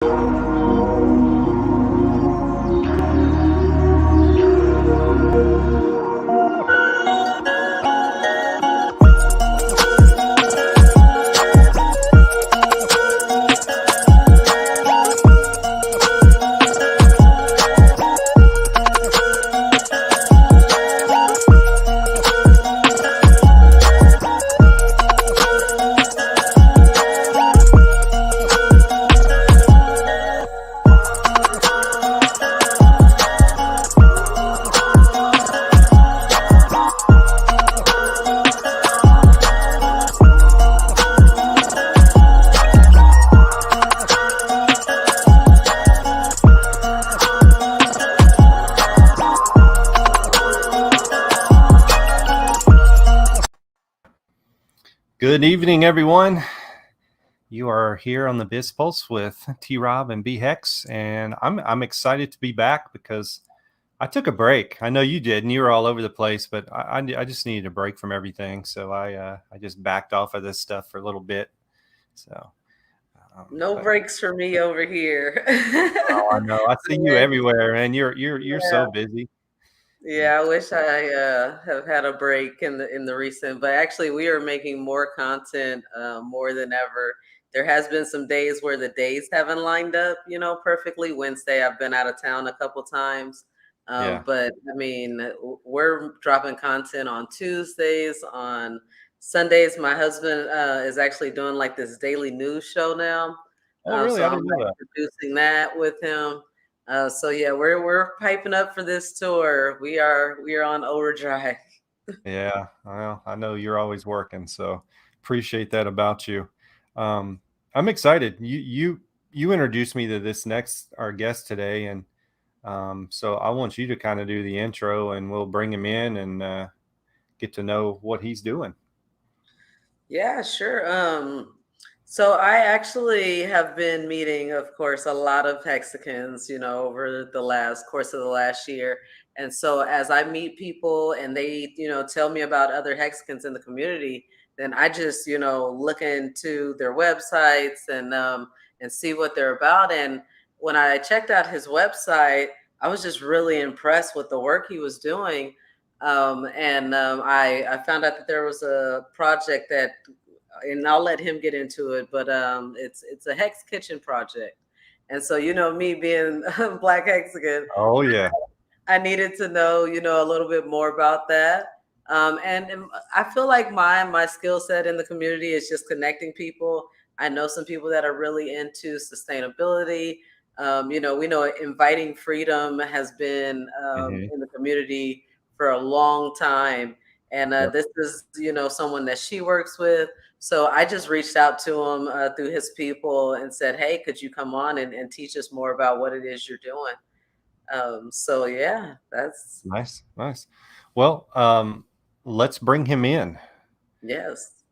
Good evening, everyone. You are here on the Biz Pulse with T-Rob and HEX, and I'm excited to be back because I took a break. I know you did, and you were all over the place, but I just needed a break from everything, so I just backed off of this stuff for a little bit. So no breaks for me over here. Oh, I know. I see you everywhere, and you're so busy. Yeah, I wish I have had a break in the recent, but actually we are making more content more than ever. There has been some days where the days haven't lined up, perfectly. Wednesday, I've been out of town a couple times. But I mean, we're dropping content on Tuesdays, on Sundays. My husband is actually doing like this daily news show now. Oh, really? So I didn't know that. producing that with him. So yeah, we're piping up for this tour. We are on overdrive. Yeah, well, I know you're always working, so appreciate that about you. I'm excited. You introduced me to this our guest today, and so I want you to kind of do the intro, and we'll bring him in and get to know what he's doing. Yeah, sure. So I actually have been meeting, of course, a lot of Hexicans, over the course of the last year. And so as I meet people and they, tell me about other Hexicans in the community, then I just, look into their websites and see what they're about. And when I checked out his website, I was just really impressed with the work he was doing. I found out that there was a project that, and I'll let him get into it, but it's a HEX Kitchen Project. And so, me being a Black Hexican, oh yeah, I needed to know, a little bit more about that. And I feel like my skill set in the community is just connecting people. I know some people that are really into sustainability. We know inviting freedom has been in the community for a long time. And this is, someone that she works with. So I just reached out to him through his people and said, hey, could you come on and teach us more about what it is you're doing? So yeah, that's nice. Well, let's bring him in. Yes.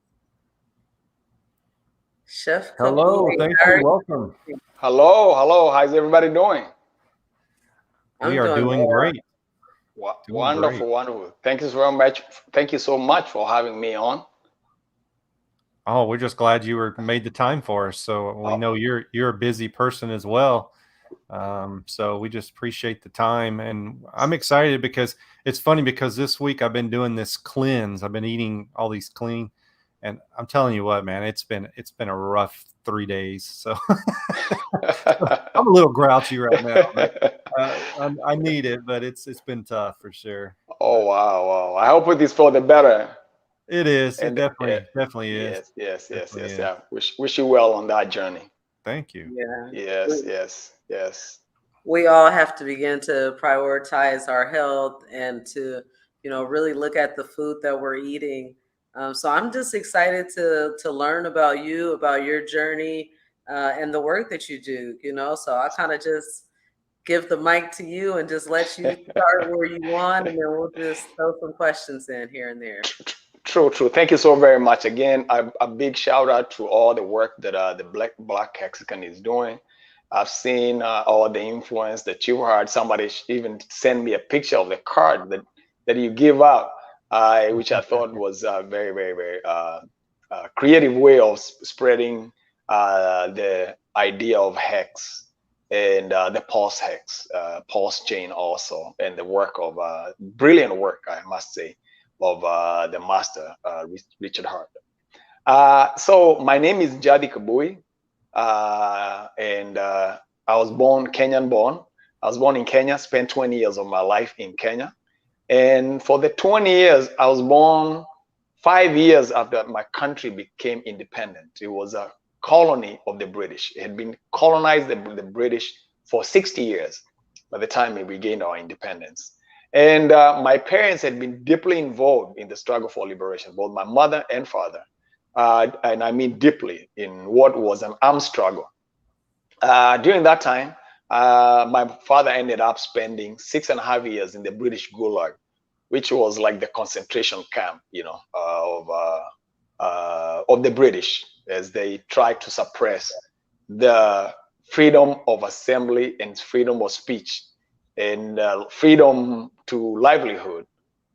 Chef Kabui. Hello, thank you. Welcome. Hello. How's everybody doing? We are doing great. Wonderful. Thank you so much. Thank you so much for having me on. Oh, we're just glad you made the time for us. So we know you're a busy person as well. So we just appreciate the time, and I'm excited because it's funny because this week I've been doing this cleanse. I've been eating all these clean, and I'm telling you what, man, it's been a rough 3 days. So I'm a little grouchy right now. But, I need it, but it's been tough for sure. Oh wow! I hope it is for the better. It is. It definitely is. Yes. Yeah. Wish you well on that journey. Thank you. Yeah. Yes. We all have to begin to prioritize our health and to, really look at the food that we're eating. So I'm just excited to learn about you, about your journey, and the work that you do. So I kind of just give the mic to you and just let you start where you want, and then we'll just throw some questions in here and there. True. Thank you so very much. Again, a big shout out to all the work that the Black Hexican is doing. I've seen all the influence that you had. Somebody even sent me a picture of the card that you give out, which I thought was a very creative way of spreading the idea of HEX and the pulse HEX, pulse chain also, and the work of brilliant work, I must say, of the master, Richard Hart. So my name is Chef Kabui, and I was born Kenyan born. I was born in Kenya, spent 20 years of my life in Kenya. And for the 20 years, I was born 5 years after my country became independent. It was a colony of the British. It had been colonized the British for 60 years by the time we gained our independence. And my parents had been deeply involved in the struggle for liberation, both my mother and father. And I mean deeply in what was an armed struggle. During that time, my father ended up spending 6.5 years in the British Gulag, which was like the concentration camp, you know, of the British, as they tried to suppress the freedom of assembly and freedom of speech and freedom to livelihood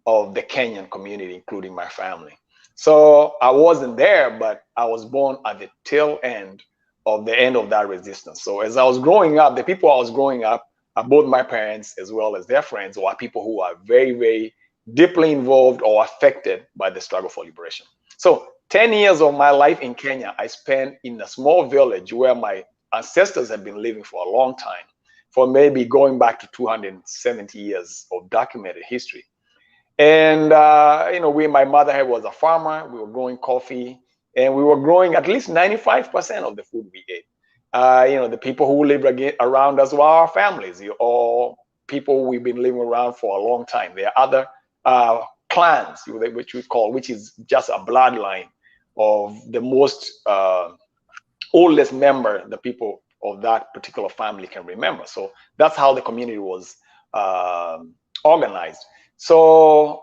of the Kenyan community, including my family. So I wasn't there, but I was born at the tail end of that resistance. So as I was growing up, the people I was growing up, both my parents as well as their friends, were people who are very, very deeply involved or affected by the struggle for liberation. So 10 years of my life in Kenya, I spent in a small village where my ancestors had been living for a long time, for maybe going back to 270 years of documented history. And, you know, my mother was a farmer. We were growing coffee, and we were growing at least 95% of the food we ate. You know, the people who lived around us were our families, or people we've been living around for a long time. There are other clans, which we call, which is just a bloodline of the most oldest member the people of that particular family can remember. So that's how the community was organized. So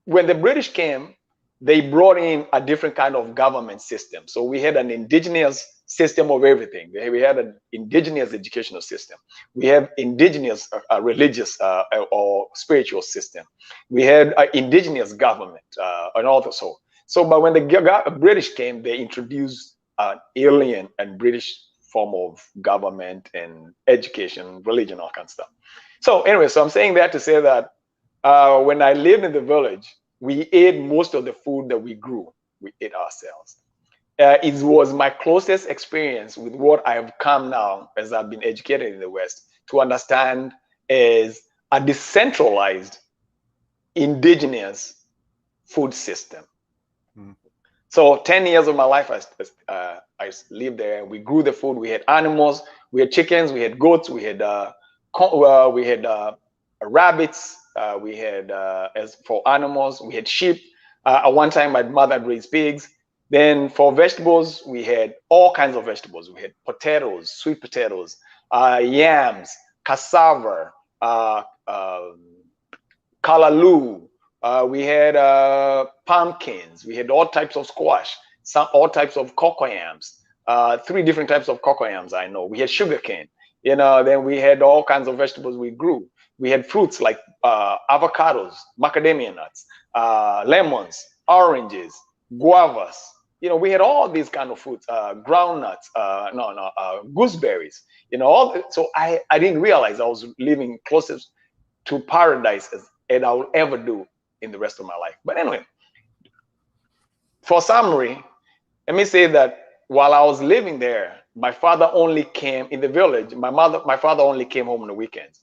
when the British came, they brought in a different kind of government system. So we had an indigenous system of everything. We had an indigenous educational system. We have indigenous religious or spiritual system. We had an indigenous government and all so. So, but when the British came, they introduced an alien and British form of government and education, religion, all kinds of stuff. So anyway, so I'm saying that to say that when I lived in the village, we ate most of the food that we grew. We ate ourselves. It was my closest experience with what I have come now, as I've been educated in the West, to understand as a decentralized, indigenous food system. Mm. So 10 years of my life, I lived there. We grew the food. We had animals. We had chickens. We had goats. We had rabbits. We had, as for animals, we had sheep. At one time, my mother had raised pigs. Then for vegetables, we had all kinds of vegetables. We had potatoes, sweet potatoes, yams, cassava, callaloo. We had pumpkins. We had all types of squash, all types of cocoyams. 3 different types of cocoyams I know. We had sugarcane. You know, then we had all kinds of vegetables we grew. We had fruits like avocados, macadamia nuts, lemons, oranges, guavas. You know, we had all these kind of fruits, groundnuts, gooseberries. You know, so I didn't realize I was living closest to paradise as I will ever do in the rest of my life. But anyway, for summary, let me say that while I was living there, my father only came in the village. My father only came home on the weekends.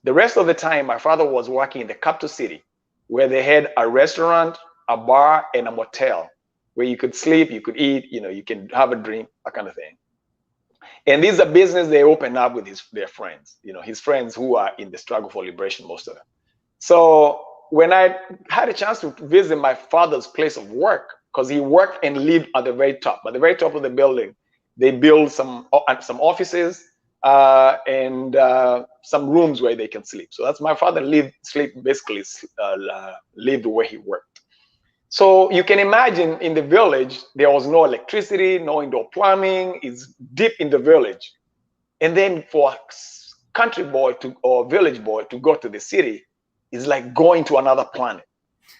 The rest of the time, my father was working in the capital city, where they had a restaurant, a bar, and a motel, where you could sleep, you could eat, you know, you can have a drink, that kind of thing. And these are business they opened up with their friends, you know, his friends who are in the struggle for liberation, most of them. So when I had a chance to visit my father's place of work, because he worked and lived at the very top of the building, they built some offices and some rooms where they can sleep. So that's my father lived where he worked. So you can imagine in the village, there was no electricity, no indoor plumbing. It's deep in the village. And then for a country boy or village boy to go to the city is like going to another planet.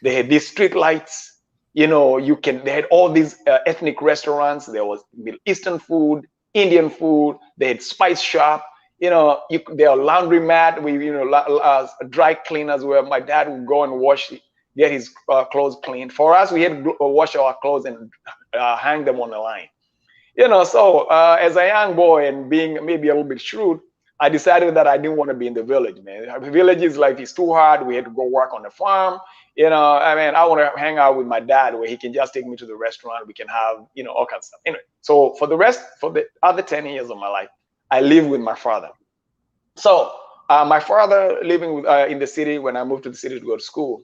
They had these street lights, You know, they had all these ethnic restaurants. There was Middle Eastern food, Indian food. They had spice shop. You know, there are laundromat. Dry cleaners where my dad would go and get his clothes cleaned. For us, we had to wash our clothes and hang them on the line. You know, so as a young boy and being maybe a little bit shrewd, I decided that I didn't want to be in the village, man. The village is like, it's too hard. We had to go work on the farm. You know, I mean, I want to hang out with my dad where he can just take me to the restaurant. We can have, you know, all kinds of stuff. Anyway, so for the other 10 years of my life, I lived with my father. So my father living in the city, when I moved to the city to go to school,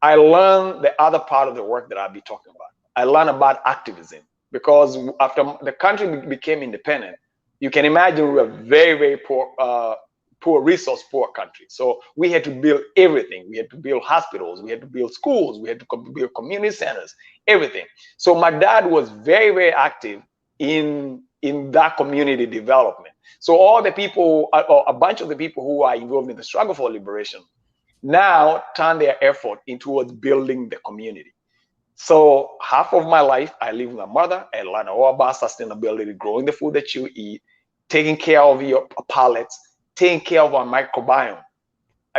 I learned the other part of the work that I'll be talking about. I learned about activism, because after the country became independent, you can imagine we were very, very poor resource poor country. So we had to build everything. We had to build hospitals. We had to build schools. We had to build community centers, everything. So my dad was very, very active in that community development. So all the people, or a bunch of the people who are involved in the struggle for liberation, now turn their effort towards building the community. So half of my life, I live with my mother. I learned all about sustainability, growing the food that you eat, taking care of your palates, taking care of our microbiome,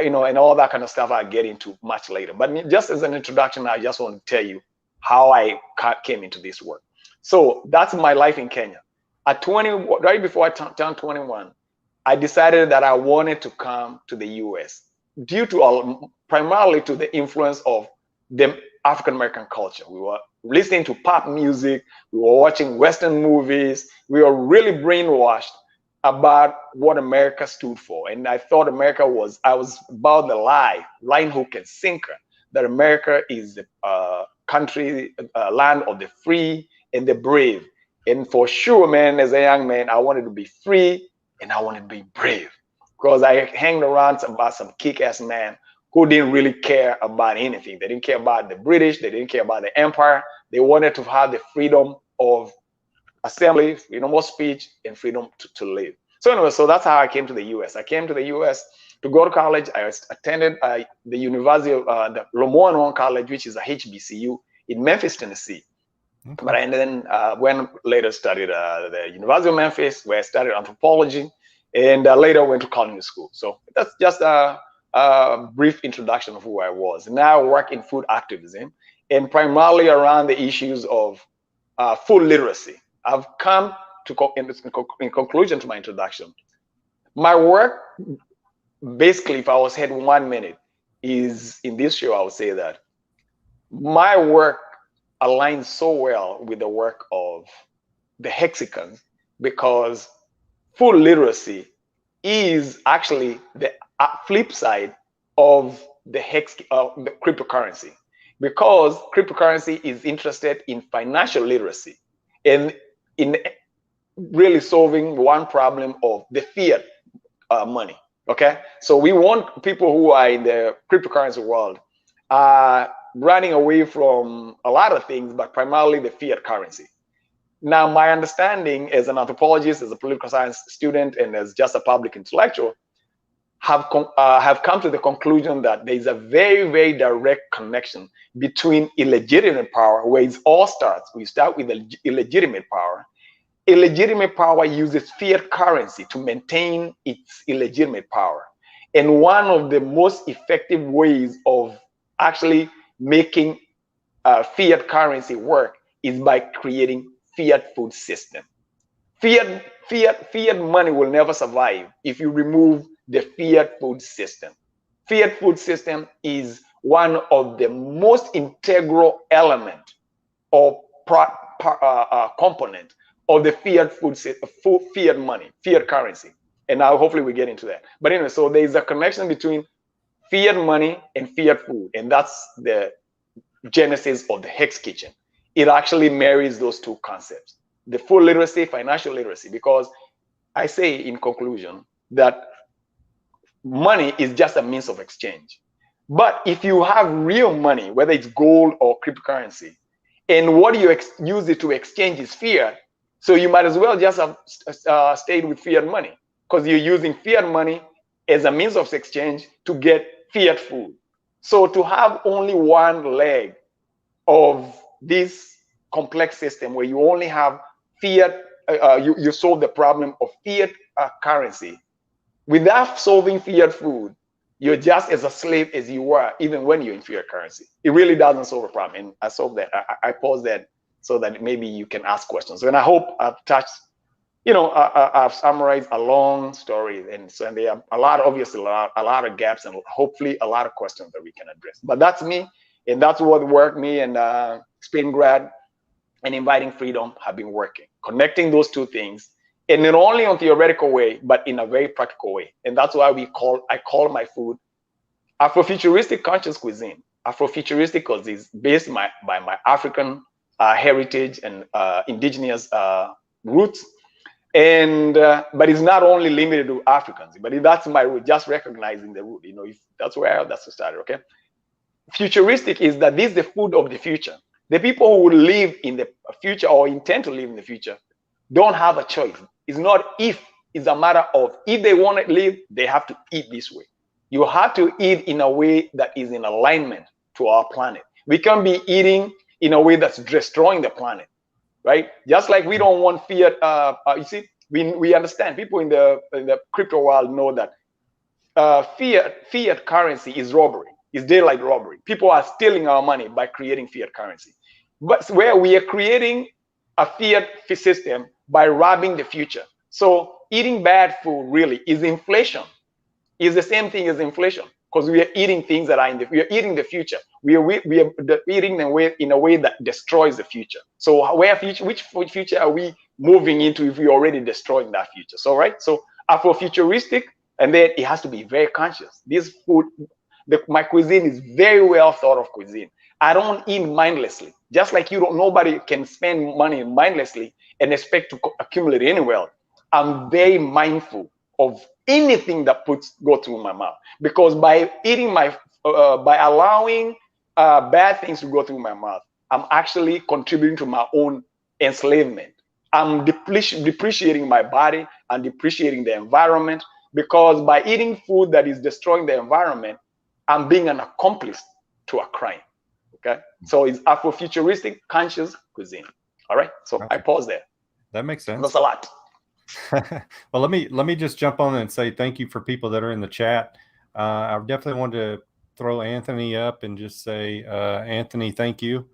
you know, and all that kind of stuff I'll get into much later. But just as an introduction, I just want to tell you how I came into this work. So that's my life in Kenya. At 20, right before I turned 21, I decided that I wanted to come to the US due to primarily to the influence of the African American culture. We were listening to pop music, we were watching Western movies, we were really brainwashed about what America stood for. And I thought I was about the line, hook, and sinker, that America is the country, land of the free and the brave. And for sure, man, as a young man, I wanted to be free and I wanted to be brave, because I hanged around about some kick-ass man who didn't really care about anything. They didn't care about the British. They didn't care about the empire. They wanted to have the freedom of assembly, freedom of speech, and freedom to live. So anyway, so that's how I came to the US. I came to the US to go to college. I attended the University of the Lomoanon College, which is a HBCU in Memphis, Tennessee. Okay. But I then went later studied the University of Memphis, where I studied anthropology, and later went to culinary school. So that's just a brief introduction of who I was. Now I work in food activism, and primarily around the issues of food literacy. I've come to, in conclusion to my introduction, my work, basically, if I was had 1 minute, is in this show, I would say that my work aligns so well with the work of the Hexicans, because food literacy is actually the flip side of the the cryptocurrency, because cryptocurrency is interested in financial literacy and in really solving one problem of the fiat money. Okay, so we want people who are in the cryptocurrency world running away from a lot of things, but primarily the fiat currency. Now, my understanding as an anthropologist, as a political science student, and as just a public intellectual, have come to the conclusion that there is a very, very direct connection between illegitimate power, where it all starts. We start with illegitimate power. Illegitimate power uses fiat currency to maintain its illegitimate power. And one of the most effective ways of actually making fiat currency work is by creating fiat food system. Fiat money will never survive if you remove the fiat food system. Fiat food system is one of the most integral element or component of the fiat food system, fiat money, fiat currency. And now hopefully we get into that. But anyway, so there is a connection between fiat money and fiat food, and that's the genesis of the HEX Kitchen. It actually marries those two concepts, the food literacy, financial literacy, because I say in conclusion that money is just a means of exchange. But if you have real money, whether it's gold or cryptocurrency, and what you use it to exchange is fiat, so you might as well just have stayed with fiat money, because you're using fiat money as a means of exchange to get fiat food. So to have only one leg of this complex system where you only have fiat, you solve the problem of fiat currency. Without solving fiat food, you're just as a slave as you were even when you're in fiat currency. It really doesn't solve a problem. And I solved that. I paused that so that maybe you can ask questions. And I hope I've touched, I've summarized a long story. And so there are obviously a lot of gaps and hopefully a lot of questions that we can address. But that's me. And that's what worked me and Spain grad and Inviting Freedom have been working. Connecting those two things. And not only on theoretical way, but in a very practical way. And that's why I call my food Afrofuturistic conscious cuisine. Afrofuturistic because it's based by my African heritage and indigenous roots. And but it's not only limited to Africans, but that's my root, just recognizing the root. If that's where that's started, okay? Futuristic is that this is the food of the future. The people who will live in the future or intend to live in the future don't have a choice. It's not if, it's a matter of if they want to live, they have to eat this way. You have to eat in a way that is in alignment to our planet. We can't be eating in a way that's destroying the planet, right? Just like we don't want fiat. You see, we understand. People in the crypto world know that fiat currency is robbery. It's daylight robbery. People are stealing our money by creating fiat currency. But where we are creating a fiat system by robbing the future. So eating bad food really is inflation. Is the same thing as inflation because we are eating things that are we are eating the future. We are eating in a way that destroys the future. So which future are we moving into if we're already destroying that future? So right. So Afrofuturistic, and then it has to be very conscious. This food, my cuisine is very well thought of cuisine. I don't eat mindlessly. Just like nobody can spend money mindlessly and expect to accumulate any wealth. I'm very mindful of anything that go through my mouth, because by eating by allowing bad things to go through my mouth, I'm actually contributing to my own enslavement. I'm depreciating my body and depreciating the environment, because by eating food that is destroying the environment, I'm being an accomplice to a crime. Okay, so it's Afrofuturistic conscious cuisine. All right, so I pause there. That makes sense. That's a lot. Well, let me just jump on and say thank you for people that are in the chat. I definitely wanted to throw Anthony up and just say, Anthony, thank you.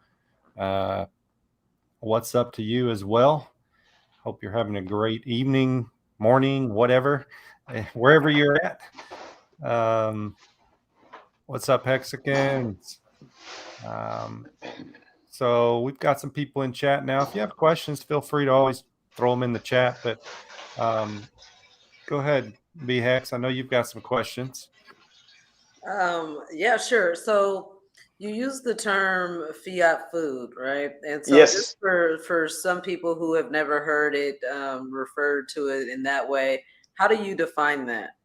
What's up to you as well? Hope you're having a great evening, morning, whatever, wherever you're at. What's up, Hexicans? So we've got some people in chat now. If you have questions, feel free to always throw them in the chat, but go ahead, B-Hex. I know you've got some questions. Yeah, sure. So you use the term fiat food, right? And so yes. Just for some people who have never heard it referred to it in that way, how do you define that?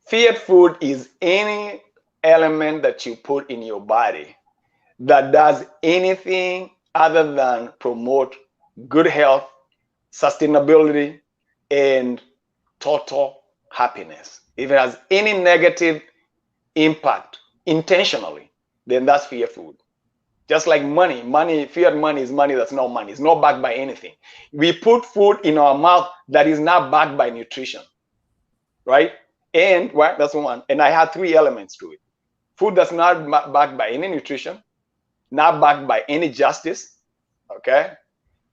Fiat food is any element that you put in your body that does anything other than promote good health, sustainability, and total happiness. If it has any negative impact intentionally, then that's fiat food. Just like money, fiat money is money that's not money. It's not backed by anything. We put food in our mouth that is not backed by nutrition, right? And that's one. And I have three elements to it. Food that's not backed by any nutrition, not backed by any justice, okay?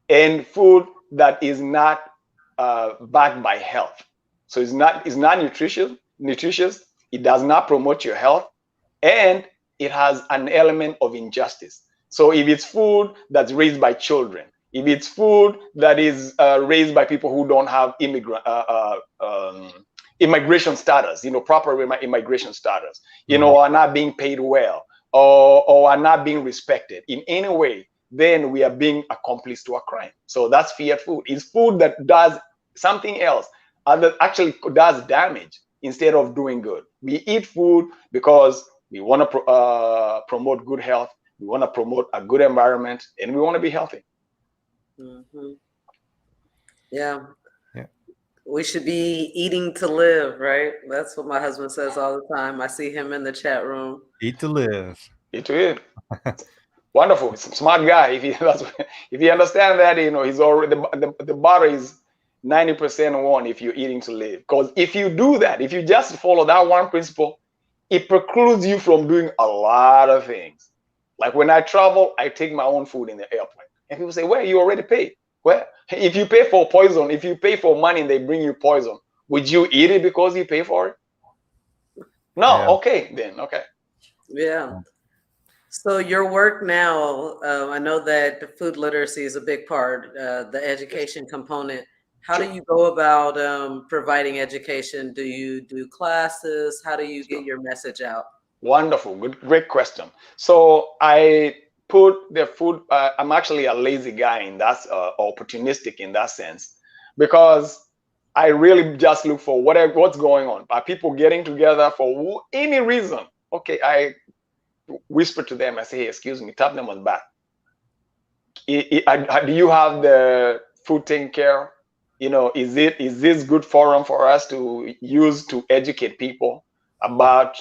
And food that is not backed by health. So it's not nutritious. It does not promote your health, and it has an element of injustice. So if it's food that's raised by children, if it's food that is raised by people who don't have immigration status, proper immigration status, are not being paid well, or are not being respected in any way, then we are being accomplice to a crime. So that's fiat food. It's food that does something else, actually does damage instead of doing good. We eat food because we want to promote good health, we want to promote a good environment, and we want to be healthy. Mm-hmm. Yeah. We should be eating to live, right? That's what my husband says all the time. I see him in the chat room. Eat to live. Eat to live. Wonderful. He's a smart guy. If he understands that, he's already the butter is 90% one if you're eating to live. Because if you do that, if you just follow that one principle, it precludes you from doing a lot of things. Like when I travel, I take my own food in the airplane. And people say, well, you already paid. Well, if you pay for poison, if you pay for money and they bring you poison, would you eat it because you pay for it? No. Yeah. Okay, then. Okay. Yeah. So your work now, I know that the food literacy is a big part, the education component. How do you go about providing education? Do you do classes? How do you get your message out? Wonderful. Great question. So I put the food, I'm actually a lazy guy in that, opportunistic in that sense, because I really just look for what's going on. Are people getting together for any reason? Okay, I whisper to them, I say, hey, excuse me, tap them on the back. Do you have the food taken care? Is this good forum for us to use to educate people about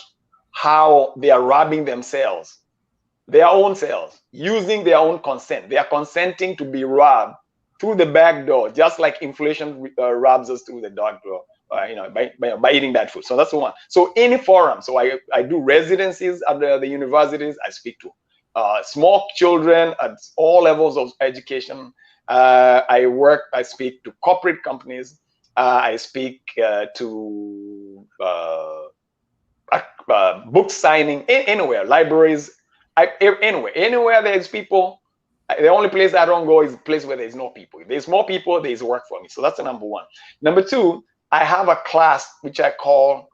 how they are robbing themselves, their own selves, using their own consent? They are consenting to be robbed through the back door, just like inflation robs us through the dog door, by eating that food. So that's the one. So any forum. So I do residencies at the universities. I speak to small children at all levels of education. I speak to corporate companies. I speak to book signing, anywhere, libraries, anywhere there's people. The only place I don't go is a place where there's no people. If there's more people, there's work for me. So that's the number one. Number two, I have a class which I call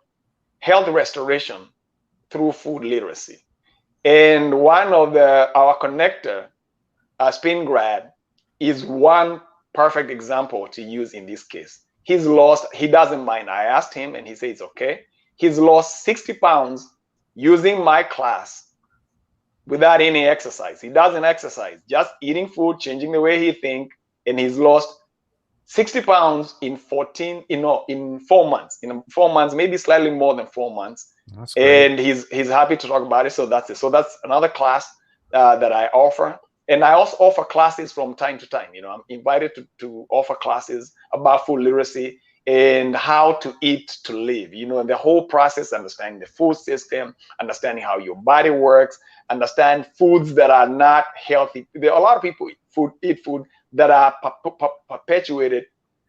Health Restoration Through Food Literacy. And one of our connector, Spin Grad, is one perfect example to use in this case. He's lost, he doesn't mind. I asked him and he says it's okay. He's lost 60 pounds using my class without any exercise. He doesn't exercise, just eating food, changing the way he thinks, and he's lost 60 pounds in 4 months. In 4 months, maybe slightly more than 4 months. That's great. And he's happy to talk about it. So that's it. So that's another class that I offer. And I also offer classes from time to time. I'm invited to offer classes about food literacy and how to eat to live. And the whole process, understanding the food system, understanding how your body works, understand foods that are not healthy. There are a lot of people eat food that are perpetuated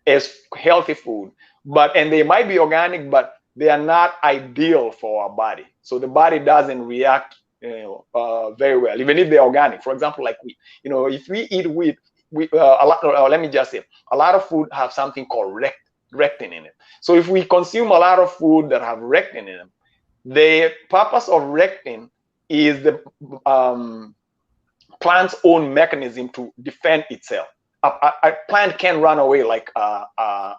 as healthy food, and they might be organic, but they are not ideal for our body. So the body doesn't react very well, even if they're organic. For example, like wheat. If we eat wheat, let me just say, a lot of food have something called rectin in it. So if we consume a lot of food that have rectin in them, the purpose of rectin is the plant's own mechanism to defend itself. A plant can't run away like an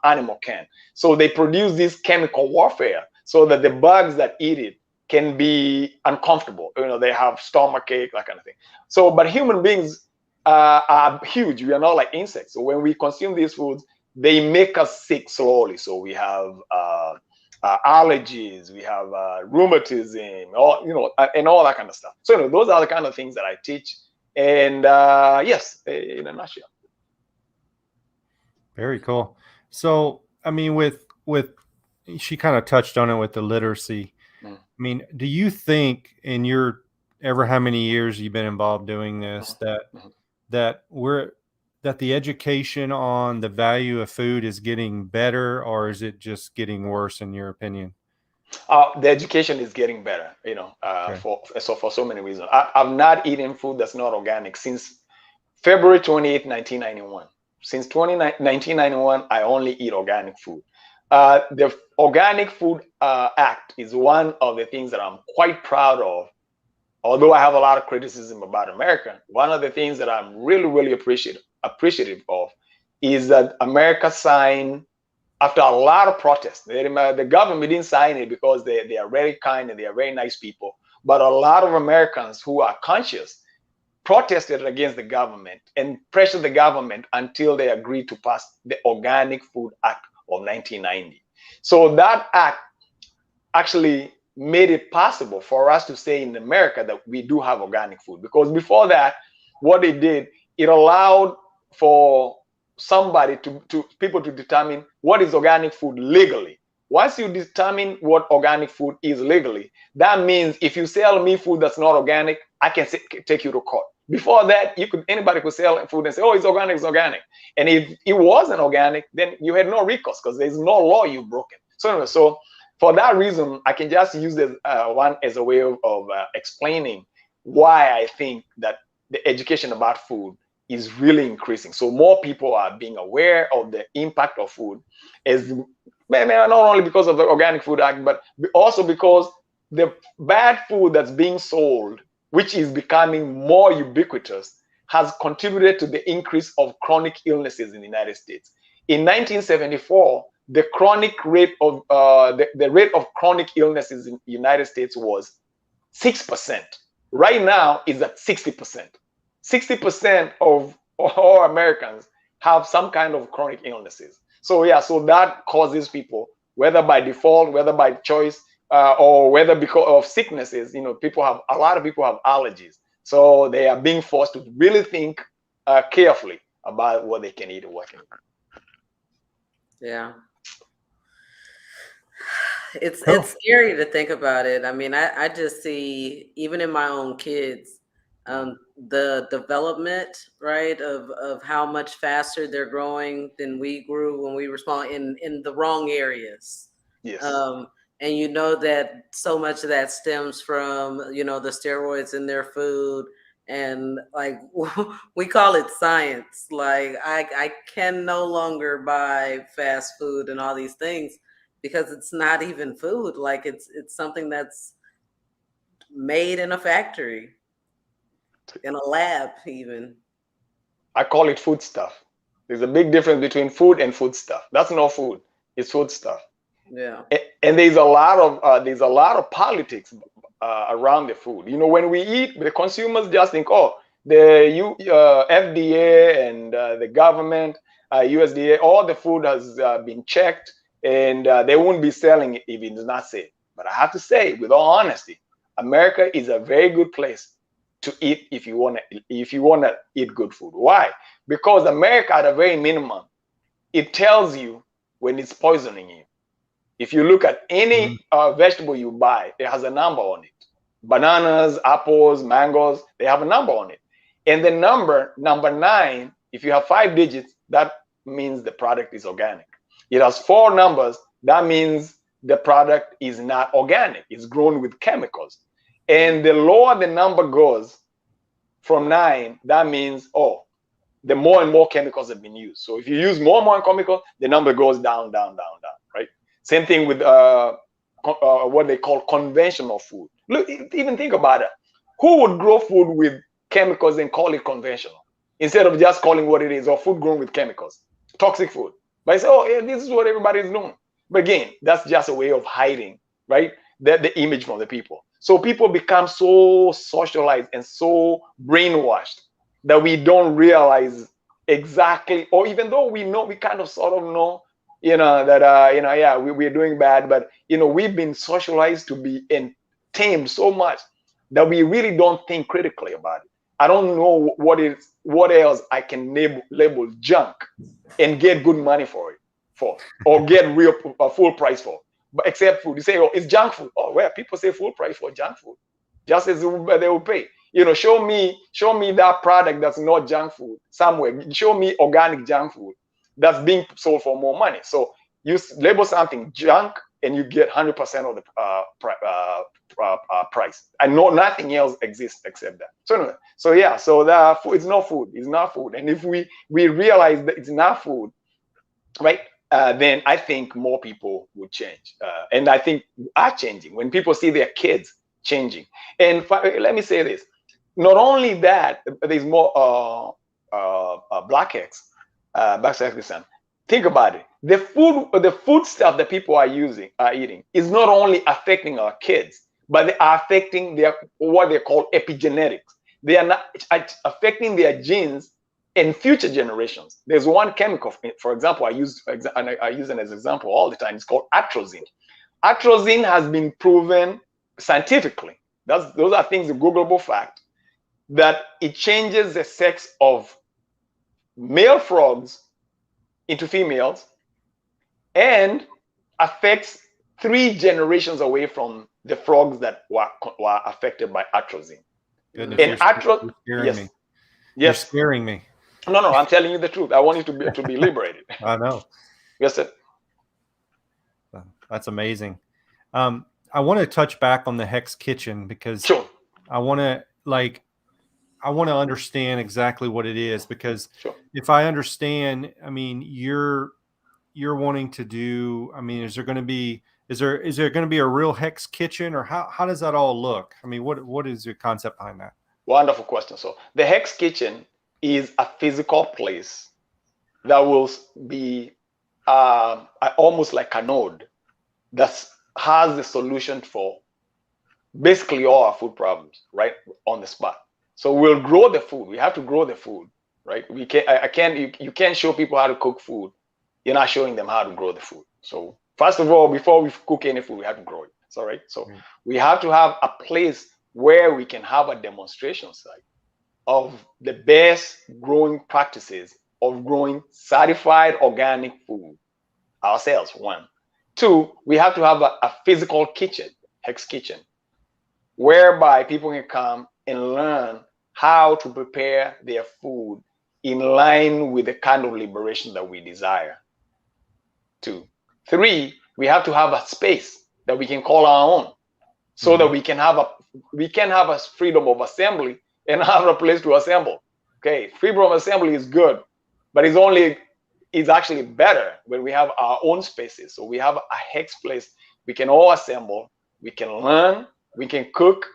animal can. So they produce this chemical warfare so that the bugs that eat it can be uncomfortable. They have stomachache, that kind of thing. So, but human beings are huge. We are not like insects. So when we consume these foods, they make us sick slowly. So we have allergies, we have rheumatism, and all that kind of stuff. So those are the kind of things that I teach. And yes, in a nutshell. Very cool. So, I mean, with she kind of touched on it with the literacy. I mean, do you think in your how many years you've been involved doing this that the education on the value of food is getting better, or is it just getting worse in your opinion? The education is getting better, okay. for so many reasons. I've not eaten food that's not organic since February 28th, 1991. Since 1991, I only eat organic food. The Organic Food Act is one of the things that I'm quite proud of. Although I have a lot of criticism about America, one of the things that I'm really, really appreciative of is that America signed, after a lot of protests. The government didn't sign it because they are very kind and they are very nice people. But a lot of Americans who are conscious protested against the government and pressured the government until they agreed to pass the Organic Food Act of 1990. So that act actually made it possible for us to say in America that we do have organic food. Because before that, what they did, it allowed for somebody people to determine what is organic food legally. Once you determine what organic food is legally, that means if you sell me food that's not organic, I can take you to court. Before that, anybody could sell food and say, oh, it's organic, it's organic. And if it wasn't organic, then you had no recourse because there's no law you've broken. So anyway, so for that reason, I can just use this one as a way of explaining why I think that the education about food is really increasing. So more people are being aware of the impact of food, as not only because of the Organic Food Act, but also because the bad food that's being sold, which is becoming more ubiquitous, has contributed to the increase of chronic illnesses in the United States. In 1974, the chronic rate of the rate of chronic illnesses in the United States was 6%. Right now, is at 60%. 60% of all Americans have some kind of chronic illnesses. So yeah, so that causes people, whether by default, whether by choice, or whether because of sicknesses, a lot of people have allergies. So they are being forced to really think carefully about what they can eat and what can eat. Yeah. It's scary to think about it. I mean, I just see, even in my own kids, the development, right, of how much faster they're growing than we grew when we were small in the wrong areas. Yes. And you know that so much of that stems from, the steroids in their food. And like, we call it science. Like I can no longer buy fast food and all these things because it's not even food. Like it's something that's made in a factory, in a lab even. I call it food stuff. There's a big difference between food and food stuff. That's not food. It's food stuff. Yeah. And there's a lot of politics around the food. When we eat, the consumers just think, oh, the FDA and the government, USDA, all the food has been checked, and they won't be selling it if it's not safe. But I have to say, with all honesty, America is a very good place to eat if you want to eat good food. Why? Because America, at a very minimum, it tells you when it's poisoning you. If you look at any vegetable you buy, it has a number on it. Bananas, apples, mangoes, they have a number on it. And the number 9, if you have 5 digits, that means the product is organic. It has 4 numbers, that means the product is not organic. It's grown with chemicals. And the lower the number goes from 9, that means, the more and more chemicals have been used. So if you use more and more chemicals, the number goes down, down, down, down, right? Same thing with what they call conventional food. Look, even think about it. Who would grow food with chemicals and call it conventional instead of just calling what it is, or food grown with chemicals, toxic food? But I say, yeah, this is what everybody's doing. But again, that's just a way of hiding, right? The image from the people. So people become so socialized and so brainwashed that we don't realize exactly, or even though we know, we kind of sort of know, that we're doing bad, but we've been socialized to be tamed so much that we really don't think critically about it. I don't know what else I can label junk and get good money for, or get full price for, but except food. You say, oh, it's junk food. Oh, well, people say full price for junk food, just as they will pay. Show me that product that's not junk food somewhere. Show me organic junk food that's being sold for more money. So you label something junk and you get 100% of the price. I know nothing else exists except that. So anyway, so the food, it's not food. It's not food. And if we realize that it's not food, right, then I think more people would change. And I think are changing when people see their kids changing. And let me say this. Not only that, there's more black HEX. Think about it. The food stuff that people are eating is not only affecting our kids, but they are affecting what they call epigenetics. They are not affecting their genes in future generations. There's one chemical, for example, I use it as an example all the time. It's called atrazine. Atrazine has been proven scientifically, those are things, the Googleable fact, that it changes the sex of male frogs into females and affects 3 generations away from the frogs that were affected by atrazine. Goodness, And you're scaring me. yes. You're scaring me. No, I'm telling you the truth. I want you to be liberated. I know. Yes, sir. That's amazing. I want to touch back on the HEX Kitchen because sure. I want to understand exactly what it is, because sure. if I understand, I mean, you're wanting to do, I mean, is there going to be a real HEX Kitchen, or how does that all look? I mean, what is your concept behind that? Wonderful question. So the HEX Kitchen is a physical place that will be almost like a node that has the solution for basically all our food problems right on the spot. So we'll grow the food. We have to grow the food, right? You can't show people how to cook food. You're not showing them how to grow the food. So first of all, before we cook any food, we have to grow it. It's all right. So we have to have a place where we can have a demonstration site of the best growing practices of growing certified organic food ourselves, 1. 2, we have to have a physical kitchen, HEX Kitchen, whereby people can come and learn how to prepare their food in line with the kind of liberation that we desire. 2. 3, we have to have a space that we can call our own, so that we can have a freedom of assembly and have a place to assemble. Okay, freedom of assembly is good, but it's actually better when we have our own spaces. So we have a HEX place we can all assemble, we can learn, we can cook,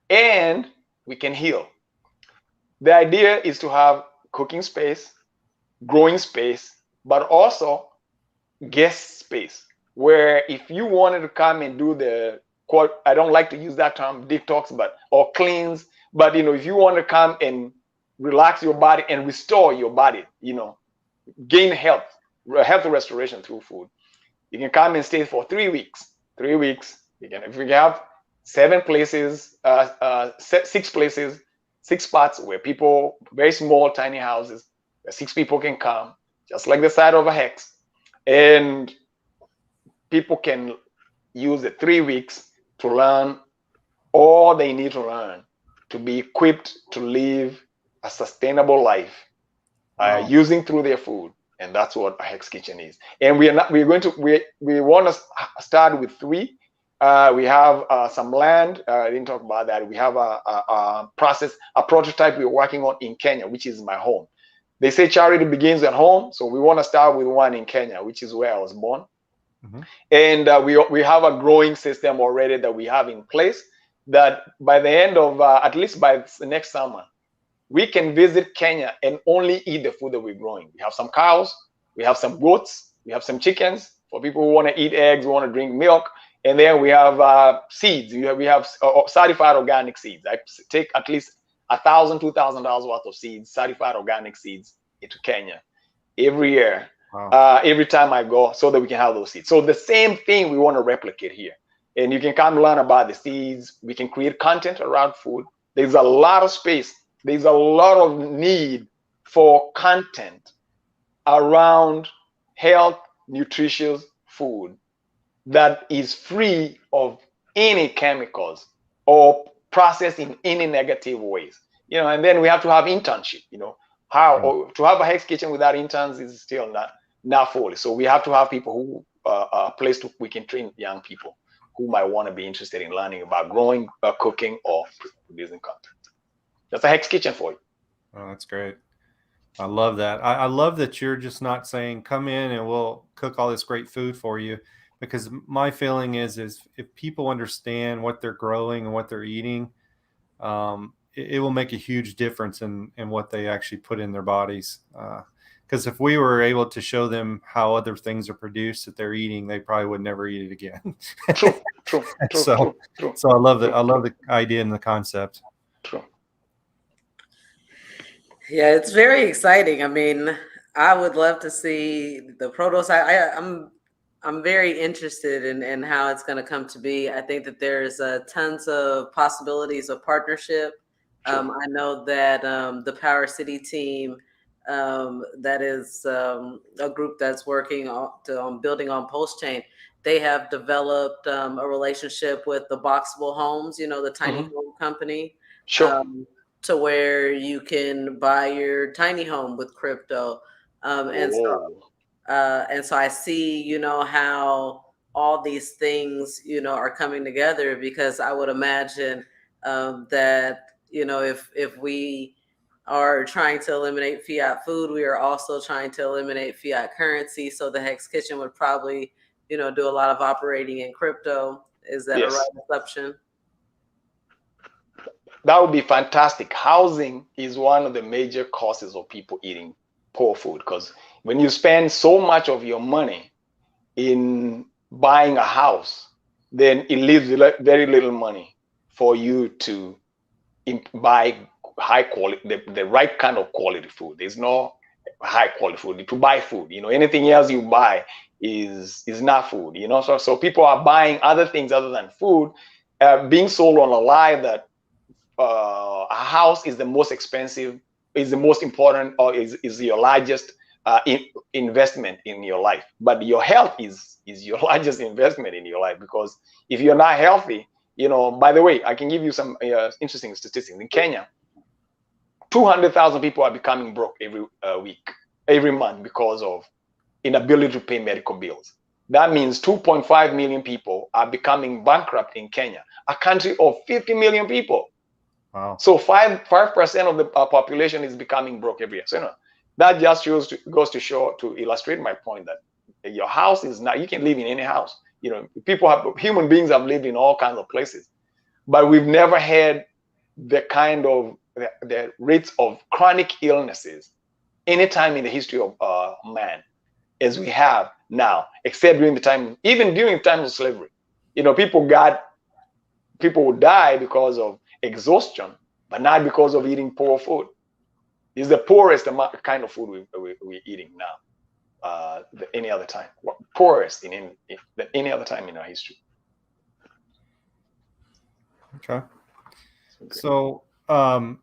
and we can heal. The idea is to have cooking space, growing space, but also guest space, where if you wanted to come and do the quote, I don't like to use that term, detox, or cleans, but if you want to come and relax your body and restore your body, gain health restoration through food, you can come and stay for 3 weeks. 3 weeks, if you have 7 places, 6 places, 6 spots where people, very small, tiny houses, where 6 people can come, just like the side of a HEX, and people can use the 3 weeks to learn all they need to learn to be equipped to live a sustainable life using through their food. And that's what a HEX Kitchen is. And we want to start with 3. We have some land. I didn't talk about that. We have a prototype we're working on in Kenya, which is my home. They say charity begins at home, so we want to start with one in Kenya, which is where I was born. And we have a growing system already that we have in place, that by the end of at least by the next summer, we can visit Kenya and only eat the food that we're growing. We have some cows, we have some goats, we have some chickens for people who want to eat eggs, who want to drink milk, and then we have seeds. We have certified organic seeds. I take at least $1,000, $2,000 worth of seeds, certified organic seeds, into Kenya every year. Wow. Every time I go, so that we can have those seeds. So the same thing we want to replicate here. And you can come learn about the seeds. We can create content around food. There's a lot of space. There's a lot of need for content around health, nutritious food that is free of any chemicals or processed in any negative ways. And then we have to have internship. How to have a HEX Kitchen without interns is still not fully. So we have to have people who a place we can train young people who might want to be interested in learning about growing, cooking, or producing content. That's a HEX Kitchen for you. Oh, that's great. I love that. I love that you're just not saying come in and we'll cook all this great food for you, because my feeling is if people understand what they're growing and what they're eating, it will make a huge difference in what they actually put in their bodies. Because if we were able to show them how other things are produced that they're eating, they probably would never eat it again. True. So I love the idea and the concept. True. Yeah, it's very exciting. I mean, I would love to see the prototype. I'm I'm very interested in how it's going to come to be. I think that there's tons of possibilities of partnership. Sure. I know that the Power City team, that is a group that's working on building on Pulse Chain. They have developed a relationship with the Boxable Homes, the tiny home company, Sure. to where you can buy your tiny home with crypto. Oh. And so I see, how all these things, are coming together, because I would imagine that, if we are trying to eliminate fiat food, we are also trying to eliminate fiat currency. So the Hex Kitchen would probably, do a lot of operating in crypto. Is that a Yes. right assumption? That would be fantastic. Housing is one of the major causes of people eating poor food, because when you spend so much of your money in buying a house, then it leaves very little money for you to buy high quality, the right kind of quality food. There's no high quality food to buy food. Anything else you buy is not food. So people are buying other things other than food, being sold on a lie that a house is the most expensive, is the most important, or is your largest investment in your life. But your health is your largest investment in your life, because if you're not healthy, by the way, I can give you some interesting statistics. In Kenya, 200,000 people are becoming broke every month, because of inability to pay medical bills. That means 2.5 million people are becoming bankrupt in Kenya, a country of 50 million people. Wow. So 5% of the population is becoming broke every year. So that just goes to show, to illustrate my point, that your house is not, you can live in any house. Human beings have lived in all kinds of places, but we've never had the kind of the rates of chronic illnesses any time in the history of man as we have now, except even during the time of slavery. People would die because of exhaustion, but not because of eating poor food. It's the poorest kind of food we're eating now, any other time. Poorest than any other time in our history. Okay. So I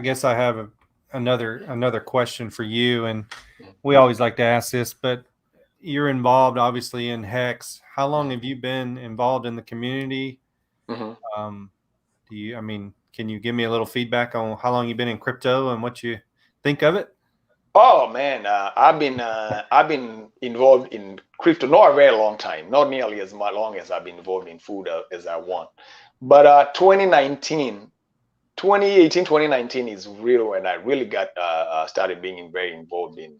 guess I have another question for you, and we always like to ask this, but you're involved obviously in HEX. How long have you been involved in the community? Can you give me a little feedback on how long you've been in crypto and what you think of it? Oh man, I've been involved in crypto not a very long time, not nearly as long as I've been involved in food as I want. But 2018, 2019 is really when I really got started being very involved in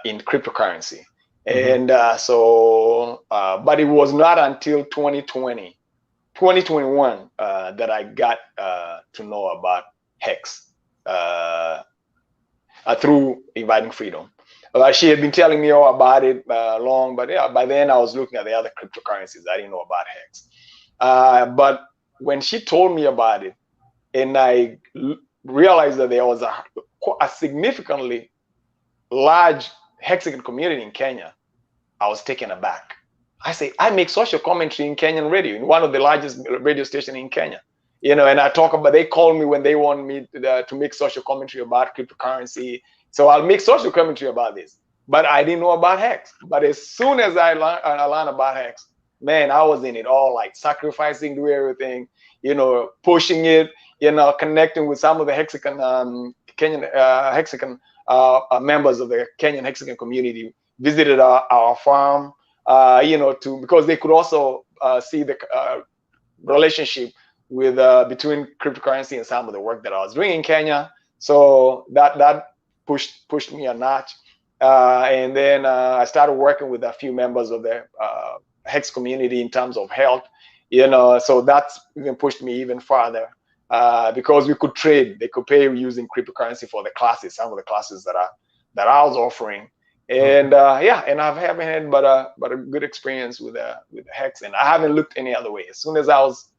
cryptocurrency. And but it was not until 2021 that I got to know about HEX through Inviting Freedom. She had been telling me all about it long, but yeah, by then I was looking at the other cryptocurrencies. I didn't know about HEX. But when she told me about it, and I realized that there was a significantly large Mexican community in Kenya, I was taken aback. I say, I make social commentary in Kenyan radio, in one of the largest radio stations in Kenya. And I talk about, they call me when they want me to make social commentary about cryptocurrency. So I'll make social commentary about this. But I didn't know about HEX. But as soon as I learned about HEX, man, I was in it all, like sacrificing, doing everything, pushing it, connecting with some of the Kenyan Mexican members of the Kenyan Mexican community, visited our farm, because they could also see the relationship with between cryptocurrency and some of the work that I was doing in Kenya. So that pushed me a notch. And then I started working with a few members of the HEX community in terms of health, so that's even pushed me even farther. Because we could trade, they could pay using cryptocurrency for the classes, some of the classes that I was offering, and and I haven't had but a good experience with HEX, and I haven't looked any other way. As soon as I was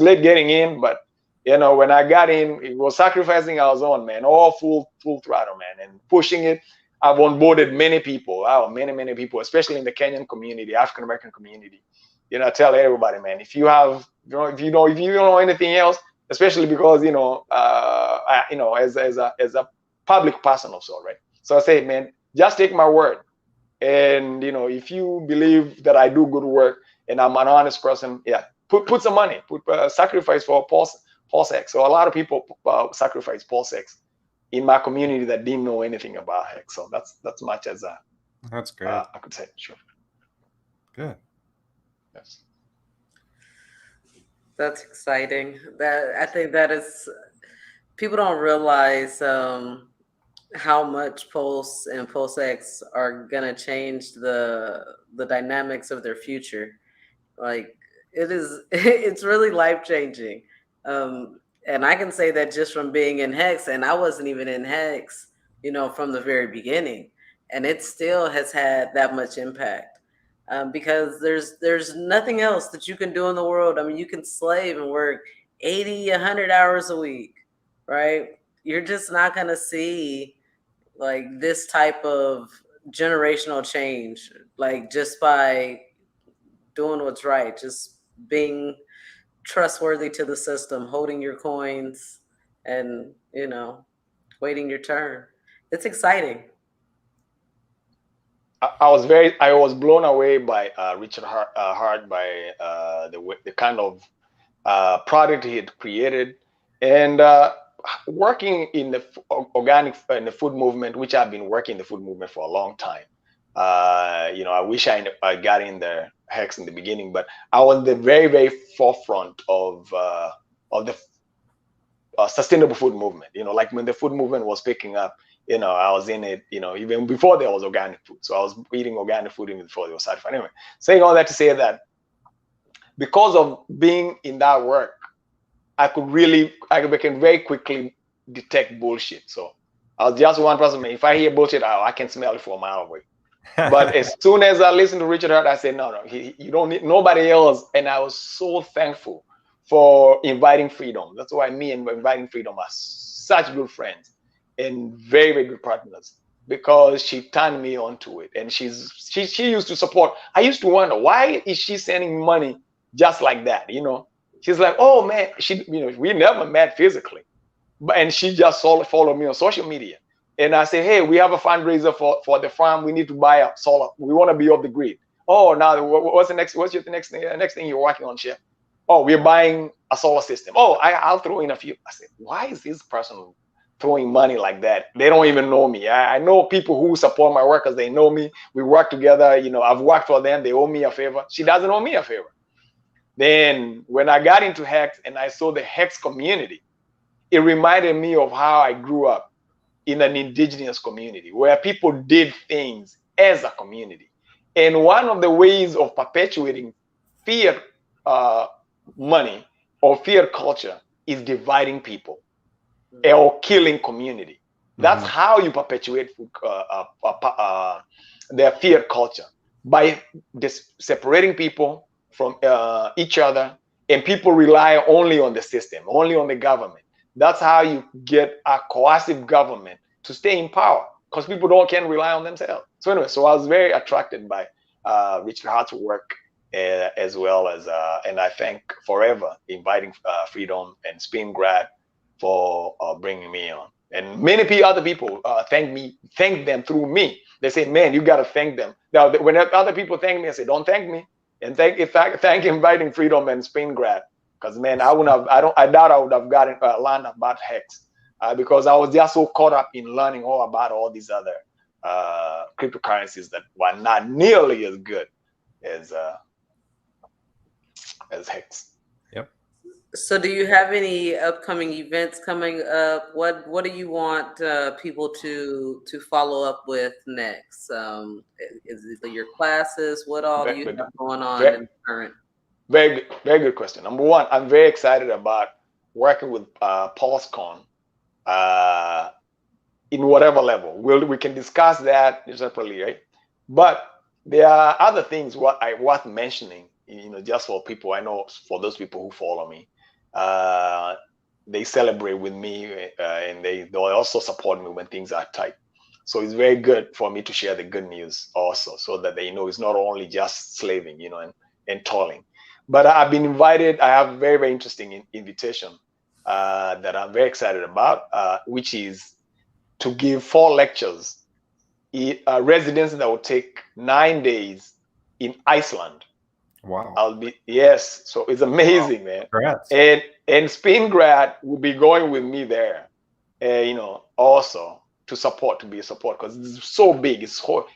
late getting in, but when I got in, it was sacrificing I was on, man, all full throttle, man, and pushing it. I've onboarded many people, many people, especially in the Kenyan community, African American community. You know, I tell everybody, man, if you don't know anything else, especially because as a public person also, right? So I say, man, just take my word, and if you believe that I do good work and I'm an honest person, yeah, put some money, put sacrifice for Pulse X. So a lot of people sacrifice Pulse X in my community that didn't know anything about HEX. So that's much as that's good. I could say. Sure. Good. Yes. That's exciting. I think that is, people don't realize how much Pulse and Pulse X are gonna change the dynamics of their future. Like it's really life changing. And I can say that just from being in HEX, and I wasn't even in HEX, from the very beginning, and it still has had that much impact. Because there's nothing else that you can do in the world. I mean, you can slave and work 80, 100 hours a week, right? You're just not gonna see like this type of generational change, like just by doing what's right, just being trustworthy to the system, holding your coins, and waiting your turn. It's exciting. I was blown away by Richard Hart, by the kind of product he had created, and working in the organic in the food movement, which I've been working in the food movement for a long time. I wish I got in the HEX in the beginning, but I was the very forefront of the sustainable food movement. Like when the food movement was picking up, I was in it, even before there was organic food. So I was eating organic food even before there was certified. Anyway, saying all that to say that because of being in that work, I can very quickly detect bullshit. So I was just one person. If I hear bullshit, I can smell it from a mile away. But as soon as I listened to Richard Hart, I said, no, you don't need nobody else. And I was so thankful for Inviting Freedom. That's why me and Inviting Freedom are such good friends and very good partners, because she turned me onto it. And she used to support. I used to wonder, why is she sending money just like that? She's like, oh man, we never met physically, and she just followed me on social media. And I said, hey, we have a fundraiser for the farm. We need to buy a solar. We want to be off the grid. Oh, now what's your next thing you're working on, Chef? Oh, we're buying a solar system. Oh, I'll throw in a few. I said, why is this person throwing money like that? They don't even know me. I know people who support my work because they know me. We work together. I've worked for them. They owe me a favor. She doesn't owe me a favor. Then when I got into HEX and I saw the HEX community, it reminded me of how I grew up in an indigenous community where people did things as a community. And one of the ways of perpetuating fear money or fear culture is dividing people or killing community. That's how you perpetuate their fear culture, by separating people from each other, and people rely only on the system, only on the government. That's how you get a coercive government to stay in power, because people can't rely on themselves. So anyway, I was very attracted by Richard Hart's work, as well as, and I thank forever Inviting Freedom and Spin Grad for bringing me on. And many other people thank them through me. They say, man, you got to thank them. Now, when other people thank me, I say, don't thank me, and thank Inviting Freedom and Spin Grad. Because man, I doubt I would have learned about HEX, because I was just so caught up in learning all about all these other cryptocurrencies that were not nearly as good as HEX. Yep. So do you have any upcoming events coming up? What do you want people to follow up with next? Is it your classes? What all do you have going on in the current? Very good question. Number one, I'm very excited about working with PulseCon in whatever level. We can discuss that separately, right? But there are other things worth mentioning, just for people. I know for those people who follow me, they celebrate with me, and they also support me when things are tight. So it's very good for me to share the good news also, so that they know it's not only just slaving, and toiling. But I've been invited. I have a very, very interesting invitation that I'm very excited about, which is to give 4 lectures, residence that will take 9 days in Iceland. Wow. Yes, so it's amazing, man. Congrats. And Spingrad will be going with me there, also to be a support, because it's so big.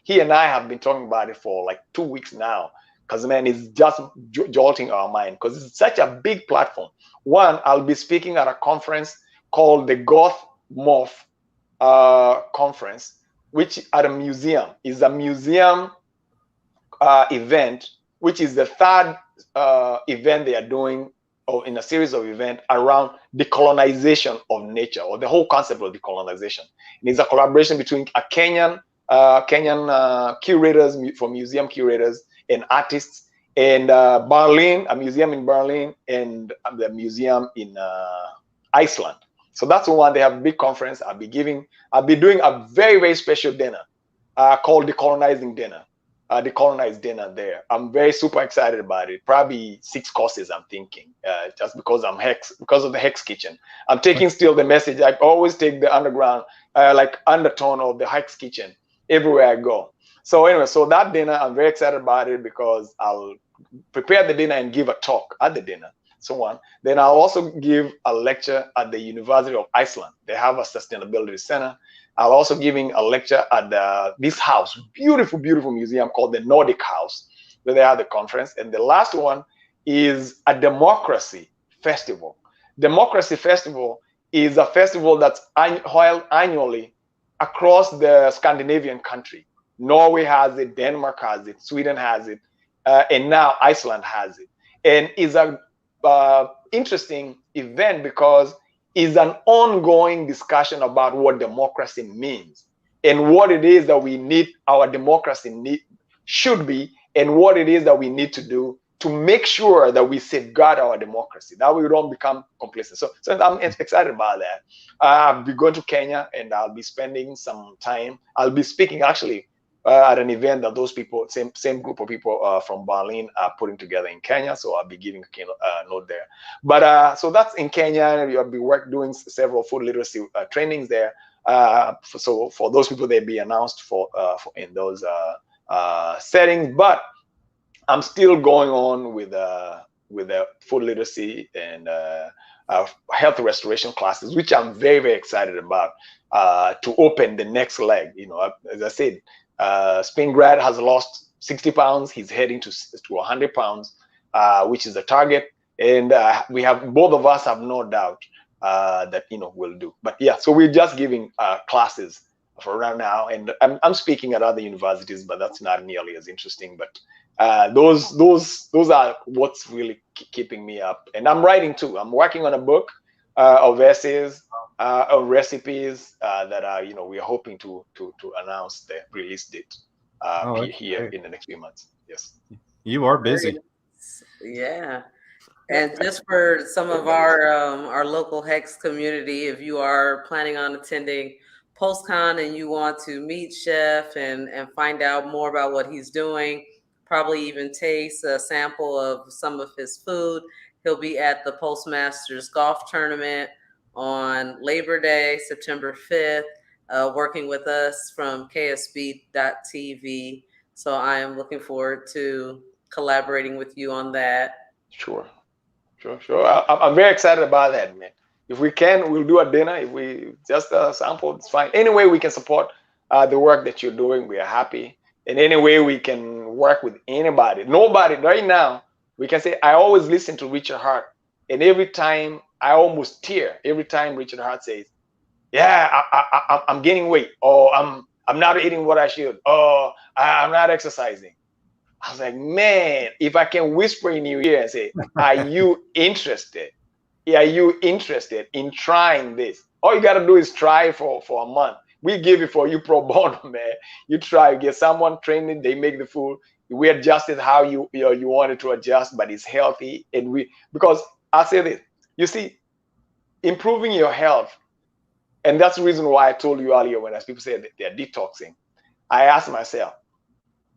He and I have been talking about it for like 2 weeks now, because man, it's just jolting our mind, because it's such a big platform. One, I'll be speaking at a conference called the Goth Morph conference, which at a museum is a museum event, which is the 3rd event they are doing, or in a series of events around decolonization of nature, or the whole concept of decolonization. And it's a collaboration between a Kenyan curators, for museum curators and artists, and Berlin, a museum in Berlin, and the museum in Iceland. So that's the one. They have a big conference. I'll be doing a very, very special dinner called Decolonizing Dinner. Decolonized dinner there. I'm very super excited about it. Probably 6 courses, I'm thinking, just because because of the HEX Kitchen. I'm taking still the message. I always take the underground, undertone of the HEX Kitchen everywhere I go. So anyway, so that dinner, I'm very excited about it, because I'll prepare the dinner and give a talk at the dinner. So one. Then I'll also give a lecture at the University of Iceland. They have a sustainability center. I'll also giving a lecture at this house, beautiful, beautiful museum called the Nordic House, where they have the conference. And the last one is a democracy festival. Democracy festival is a festival that's held annually across the Scandinavian country. Norway has it, Denmark has it, Sweden has it, and now Iceland has it. And it's a interesting event, because it's an ongoing discussion about what democracy means and what it is that we need, our democracy should be, and what it is that we need to do to make sure that we safeguard our democracy, that we don't become complacent. So I'm excited about that. I'll be going to Kenya, and I'll be spending some time. I'll be speaking actually at an event that those people, same group of people from Berlin, are putting together in Kenya. So I'll be giving a note there. But so that's in Kenya. I'll be doing several food literacy trainings there. So for those people, they'll be announced for in those settings. But I'm still going on with the food literacy and health restoration classes, which I'm very, very excited about, to open the next leg. As I said, Spingrad has lost 60 pounds. He's heading to 100 pounds, which is the target. And we have, both of us have no doubt that, we'll do. But yeah, so we're just giving classes for right now. And I'm speaking at other universities, but that's not nearly as interesting. But those are what's really keeping me up. And I'm writing too. I'm working on a book of essays, of recipes that are, we're hoping to announce the release date here in the next few months. Yes. You are busy. Yeah. And just for some of our local HEX community, if you are planning on attending PostCon and you want to meet Chef and find out more about what he's doing, probably even taste a sample of some of his food, he'll be at the Postmasters Golf Tournament on Labor Day, September 5th, working with us from ksb.tv. So I am looking forward to collaborating with you on that. Sure. I'm very excited about that, man. If we can, we'll do a dinner. If we just sample, it's fine. Any way we can support the work that you're doing, we are happy. And any way we can work with anybody, nobody right now, we can say, I always listen to Richard Hart. And every time I almost tear, every time Richard Hart says, yeah, I'm gaining weight, or I'm not eating what I should, or I'm not exercising. I was like, man, if I can whisper in your ear and say, are you interested? Are you interested in trying this? All you got to do is try for a month. We give it for you pro bono, man. You try, get someone training, they make the food. We adjust it how you want it to adjust, but it's healthy. And because I say this, you see, improving your health And that's the reason why I told you earlier when as people say that they're detoxing, I asked myself,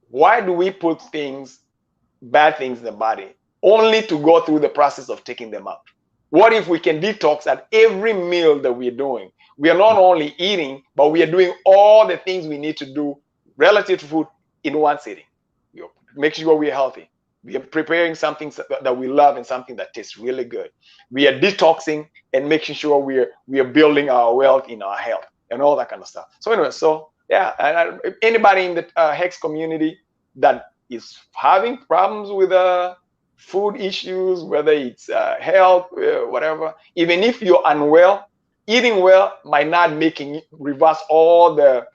why do we put bad things in the body only to go through the process of taking them out? What if we can detox at every meal that we're doing? We are not only eating, but we are doing all the things we need to do relative to food in one sitting. Make sure we're healthy. We are preparing something that we love and something that tastes really good. We are detoxing and making sure we are building our wealth in our health and all that kind of stuff. So anyway, yeah, anybody in the HEX community that is having problems with food issues, whether it's health, whatever, even if you're unwell, eating well might not reverse all the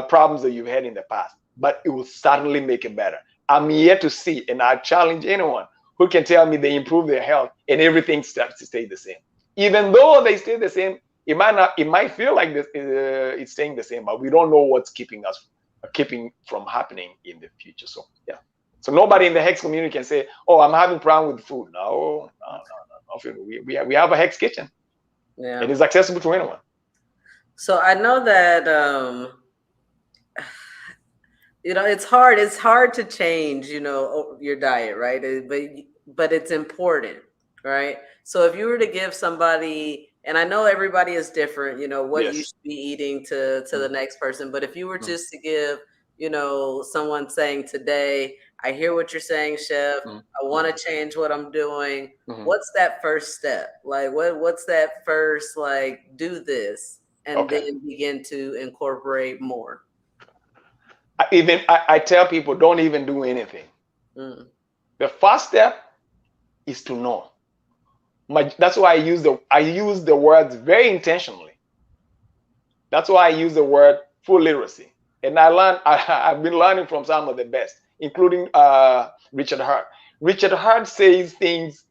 problems that you've had in the past, but it will certainly make it better. I'm here to see, and I challenge anyone who can tell me they improve their health and everything starts to stay the same. Even though they stay the same, it might feel like it's staying the same, but we don't know what's keeping from happening in the future. So yeah. So nobody in the HEX community can say, "Oh, I'm having problem with food." No. We have a HEX kitchen. Yeah. It is accessible to anyone. So I know that it's hard to change, your diet, right? But it's important, right? So if you were to give somebody, and I know everybody is different, what you should be eating to the next person, but if you were just to give, someone saying today, I hear what you're saying, Chef, I want to change what I'm doing. What's that first step? Like what's that first, like, do this and then begin to incorporate more? I tell people, don't even do anything. The first step is to know. That's why I use the words very intentionally. That's why I use the word food literacy. And I've been learning from some of the best, including Richard Hart. Richard Hart says things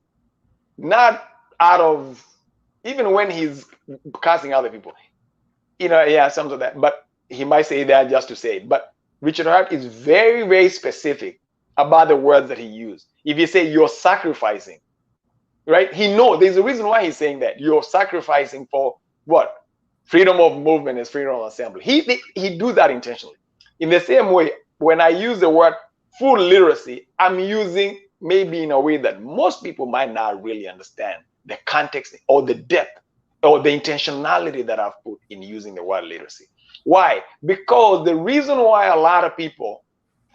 not out of, even when he's cursing other people, some of that, but he might say that just to say it. But Richard Hart is very, very specific about the words that he used. If you say you're sacrificing, right? He knows there's a reason why he's saying that. You're sacrificing for what? Freedom of movement is freedom of assembly. He do that intentionally. In the same way, when I use the word food literacy, I'm using maybe in a way that most people might not really understand the context or the depth or the intentionality that I've put in using the word literacy. Why? Because the reason why a lot of people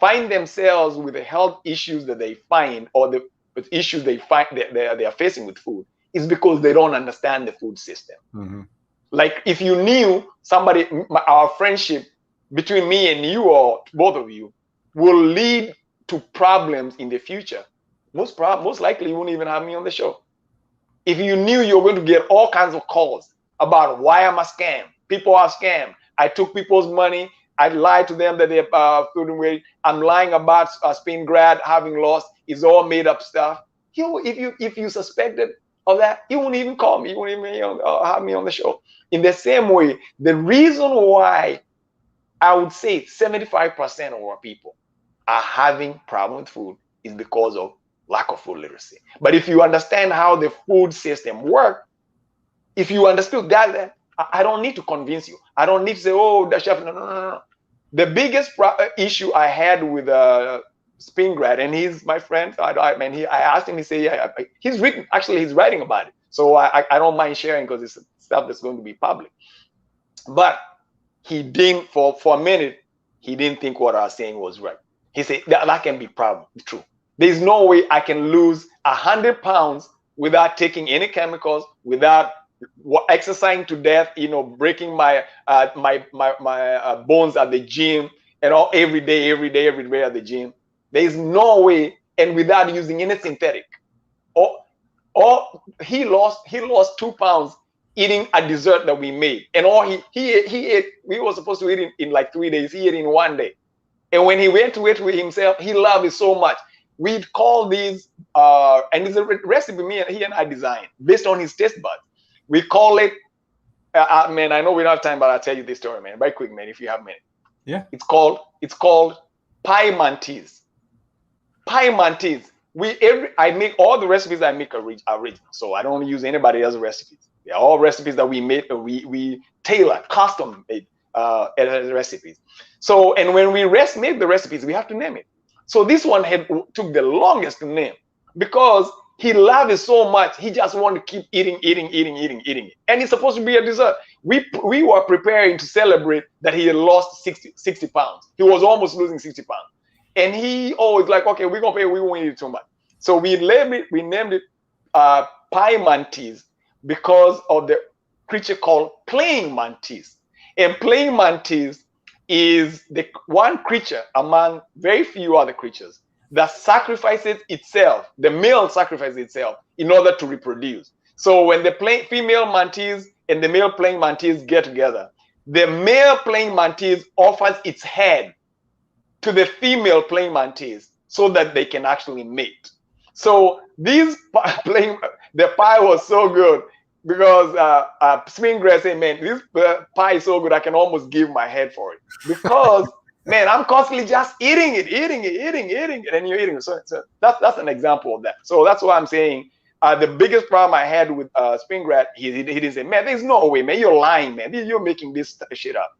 find themselves with the health issues that they find, or the issues they find they are facing with food, is because they don't understand the food system. Like if you knew somebody, our friendship between me and you, or both of you, will lead to problems in the future, most likely you wouldn't even have me on the show. If you knew you were going to get all kinds of calls about why I'm a scam, people are scam, I took people's money, I lied to them that they're food away, I'm lying about Spain grad having lost, it's all made up stuff. If you suspected of that, you wouldn't even call me, you wouldn't even have me on the show. In the same way, the reason why I would say 75% of our people are having problem with food is because of lack of food literacy. But if you understand how the food system works, if you understood that, I don't need to convince you. I don't need to say, oh, the chef, no. The biggest issue I had with Spingrad, and he's my friend, I asked him, he said, yeah, he's writing about it. So I don't mind sharing because it's stuff that's going to be public. But he didn't, for a minute, he didn't think what I was saying was right. He said, that can be true. There's no way I can lose 100 pounds without taking any chemicals, without exercising to death, breaking my bones at the gym, and all every day at the gym. There's no way, and without using any synthetic. Or he lost 2 pounds eating a dessert that we made, and all he ate. We were supposed to eat in like 3 days. He ate in 1 day, and when he went to it with himself, he loved it so much. We'd call these, and it's a recipe he and I designed based on his taste buds. We call it, man, I know we don't have time, but I'll tell you this story, man. Very quick, man, if you have a minute. Yeah. It's called pie mantis. Pie mantis. I make all the recipes I make original, so I don't use anybody else's recipes. They're all recipes that we made, we tailor, custom made recipes. So, and when we make the recipes, we have to name it. So this one took the longest to name because he loved it so much. He just wanted to keep eating it. And it's supposed to be a dessert. We were preparing to celebrate that he had lost 60 pounds. He was almost losing 60 pounds. And he always like, okay, we're gonna pay, we won't eat it too much. So we named it pie mantis because of the creature called praying mantis. And praying mantis is the one creature among very few other creatures that sacrifices itself. The male sacrifices itself in order to reproduce. So when the female mantis and the male praying mantis get together, the male praying mantis offers its head to the female praying mantis so that they can actually mate. So the pie was so good because Springgrass said, man, this pie is so good, I can almost give my head for it. Because, man, I'm constantly just eating it, and you're eating it. So that's an example of that. So that's why I'm saying the biggest problem I had with Springgrass, he didn't say, man, there's no way, man, you're lying, man. You're making this shit up.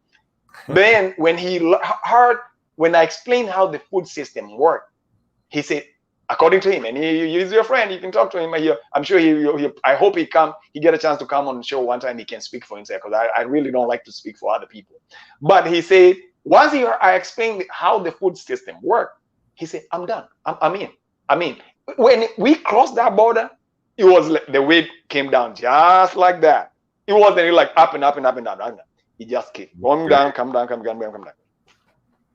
Then when he heard, when I explained how the food system worked, he said, according to him, and he's your friend, you can talk to him here. I'm sure I hope he get a chance to come on the show one time. He can speak for himself because I really don't like to speak for other people. But he said, once I explained how the food system worked, he said, I'm done. I'm in. When we crossed that border, it was the weight came down just like that. It wasn't like up and up and up and down. It just kept going down, come down.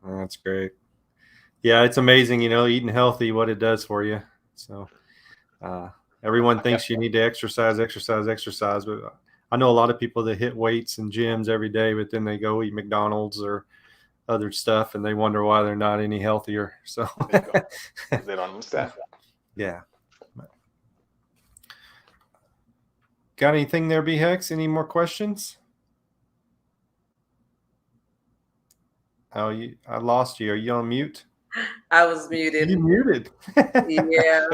Oh, that's great. Yeah, it's amazing, eating healthy, what it does for you. So everyone thinks you need to exercise, but I know a lot of people that hit weights and gyms every day, but then they go eat McDonald's or other stuff, and they wonder why they're not any healthier. So they don't understand. Yeah. Got anything there, BHEX? Any more questions? Oh, I lost you. Are you on mute? I was muted. You muted. Yeah.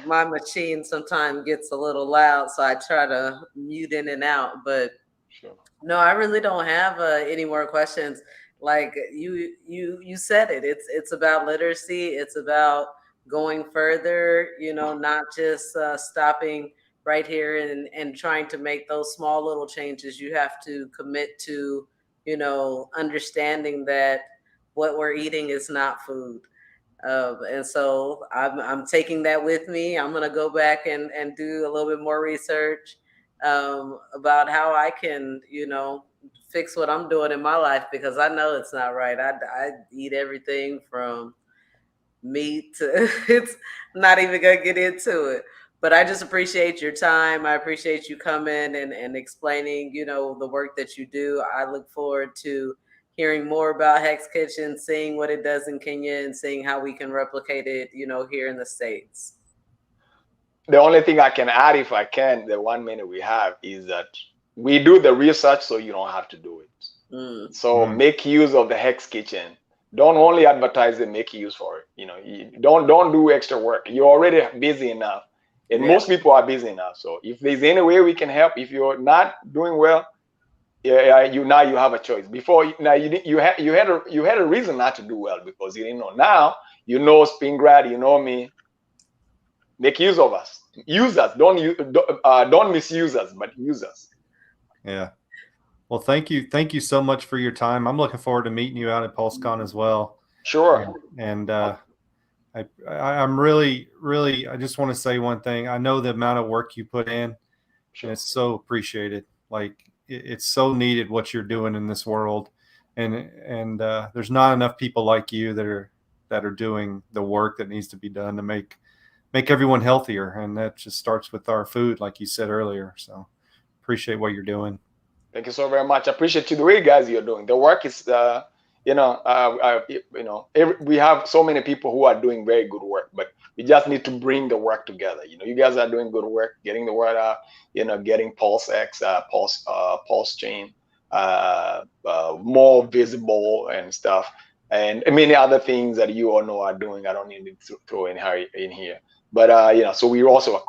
My machine sometimes gets a little loud, so I try to mute in and out. But sure. No, I really don't have any more questions. Like you said it. It's about literacy. It's about going further. Not just stopping right here and trying to make those small little changes. You have to commit to understanding that what we're eating is not food. And so I'm taking that with me. I'm going to go back and do a little bit more research about how I can, fix what I'm doing in my life, because I know it's not right. I eat everything from meat to, it's not even going to get into it. But I just appreciate your time. I appreciate you coming and explaining, the work that you do. I look forward to hearing more about HEX Kitchen, seeing what it does in Kenya, and seeing how we can replicate it, here in the States. The only thing I can add, if I can, the 1 minute we have, is that we do the research so you don't have to do it. So make use of the HEX Kitchen. Don't only advertise it, make use for it. You don't do extra work. You're already busy enough. And most people are busy enough. So if there's any way we can help, if you're not doing well, you have a choice. Before you had a reason not to do well because you didn't know. Now you know Spingrad, you know me. Make use of us. Use us. Don't misuse us, but use us. Yeah. Well, thank you so much for your time. I'm looking forward to meeting you out at PulseCon as well. Sure. And I'm really, I just want to say one thing. I know the amount of work you put in, and it's so appreciated. Like it's so needed what you're doing in this world, and there's not enough people like you that are doing the work that needs to be done to make everyone healthier, and that just starts with our food, like you said earlier. So appreciate what you're doing. Thank you so very much. I appreciate you the way, guys, you're doing. The work is we have so many people who are doing very good work, but we just need to bring the work together. You guys are doing good work, getting the word out, getting PulseX, Pulse Chain more visible and stuff. and many other things that you all know are doing. I don't need to throw in here, but you know, so we're also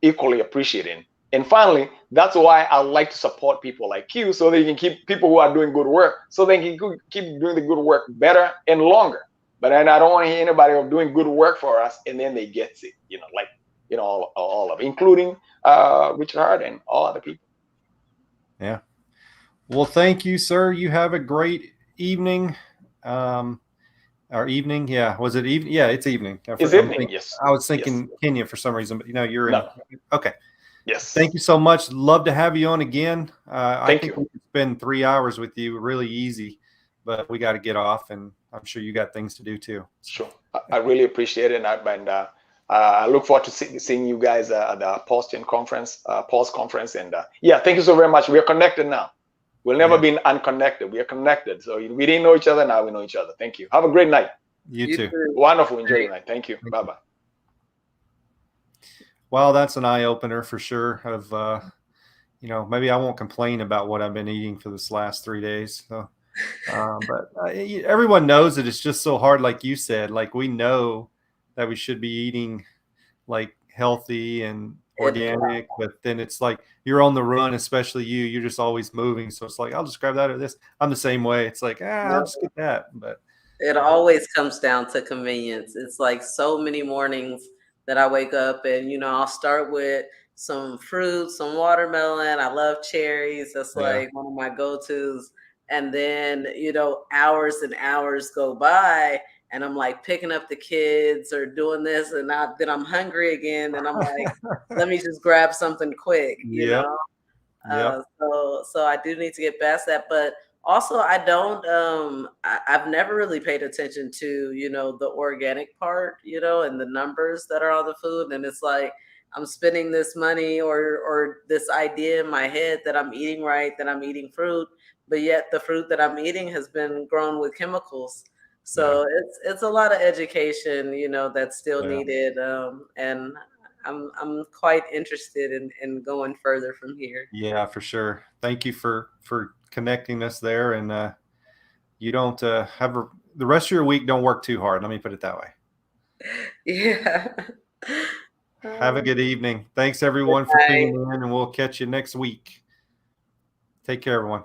equally appreciating. And finally, that's why I like to support people like you, so they can keep people who are doing good work, so they can keep doing the good work better and longer. But then I don't want to hear anybody of doing good work for us and then they get sick, you know, like, you know, all of it, including Richard Hart and all other people. Yeah. Well, thank you, sir. You have a great evening. Or evening. Yeah. Was it evening? Yeah, it's evening. It's evening. Yes. I was thinking Kenya for some reason, but you know, you're in. No. Okay. Yes. Thank you so much. Love to have you on again. I think you. we could spend 3 hours with you really easy, but we got to get off, and I'm sure you got things to do too. Sure. I really appreciate it. And I look forward to seeing you guys at the Pulse conference. And yeah, thank you so very much. We are connected now. We'll never be unconnected. We are connected. So we didn't know each other. Now we know each other. Thank you. Have a great night. You too. Wonderful. Enjoy your night. Thank you. Bye-bye. Well, that's an eye opener for sure. Of you know, maybe I won't complain about what I've been eating for this last 3 days. So, but everyone knows that it's just so hard. Like you said, like we know that we should be eating like healthy and organic, but then it's like you're on the run, especially you're just always moving. So it's like, I'll just grab that or this. I'm the same way. It's like, I'll just get that. But it always comes down to convenience. It's like so many mornings that I wake up and, you know, I'll start with some fruit, some watermelon. I love cherries. That's like one of my go-tos. And then, you know, hours and hours go by and I'm like picking up the kids or doing this, and then I'm hungry again, and I'm like, let me just grab something quick, you know. So I do need to get past that, but also I don't. I've never really paid attention to, you know, the organic part, you know, and the numbers that are on the food, and it's like I'm spending this money or this idea in my head that I'm eating right, that I'm eating fruit, but yet the fruit that I'm eating has been grown with chemicals. So it's a lot of education, you know, that's still needed, and I'm quite interested in going further from here. Yeah, for sure. Thank you for connecting us there, and you don't have the rest of your week. Don't work too hard. Let me put it that way. Yeah. Have a good evening. Thanks everyone for tuning in, and we'll catch you next week. Take care, everyone.